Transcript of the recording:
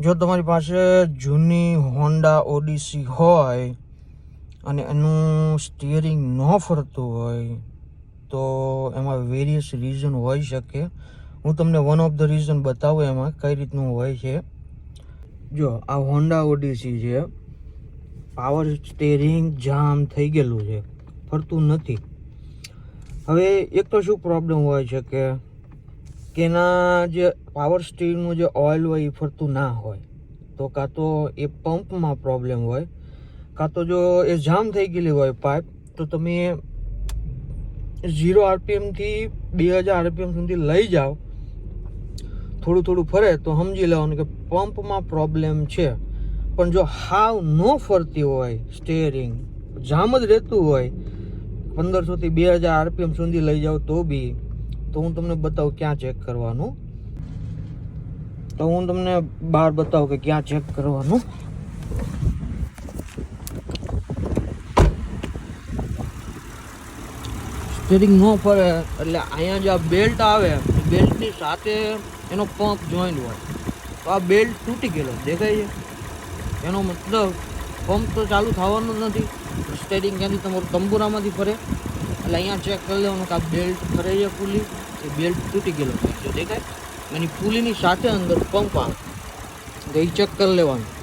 જો તમારી પાસે જૂની હોન્ડા ઓડિસી હોય અને એનું સ્ટિયરિંગ ન ફરતું હોય તો એમાં વેરિયસ રીઝન હોઈ શકે. હું તમને વન ઓફ ધ રીઝન બતાવું એમાં કઈ રીતનું હોય છે. જો આ હોન્ડા ઓડિસી છે, પાવર સ્ટિયરિંગ જામ થઈ ગયેલું છે, ફરતું નથી. હવે એક તો શું પ્રોબ્લેમ હોય છે કે એના જે પાવર સ્ટીયરિંગનું જે ઓઇલ હોય એ ફરતું ના હોય, તો કાં તો એ પંપમાં પ્રોબ્લેમ હોય, કાં તો જો એ જામ થઈ ગયેલી હોય પાઇપ, તો તમે 0 RPMથી 2000 RPM સુધી લઈ જાઓ, થોડું થોડું ફરે તો સમજી લેવાનું કે પંપમાં પ્રોબ્લેમ છે. પણ જો હાવ ન ફરતી હોય સ્ટિયરિંગ, જામ જ રહેતું હોય, 1500થી 2000 RPM સુધી લઈ જાઓ તો હું તમને બતાવું ક્યાં ચેક કરવાનું. તો હું તમને બહાર બતાવું કે ક્યાં ચેક કરવાનું. સ્ટિયરિંગ ન ફરે એટલે અહીંયા જે આ બેલ્ટ આવે, બેલ્ટની સાથે એનો પંપ જોઈન્ટ હોય, તો આ બેલ્ટ તૂટી ગયેલો દેખાય છે. એનો મતલબ પંપ તો ચાલુ થવાનું જ નથી, સ્ટિયરિંગ ક્યાંથી તમારું તંબુરામાંથી ફરે. એટલે અહીંયા ચેક કરી લેવાનું કે આ બેલ્ટ ફરે છે પુલી, એ બેલ્ટ તૂટી ગયેલો જો દેખાય, એની પુલીની સાથે અંદર પંપ આવે, તો એ ચેક કરી લેવાનું.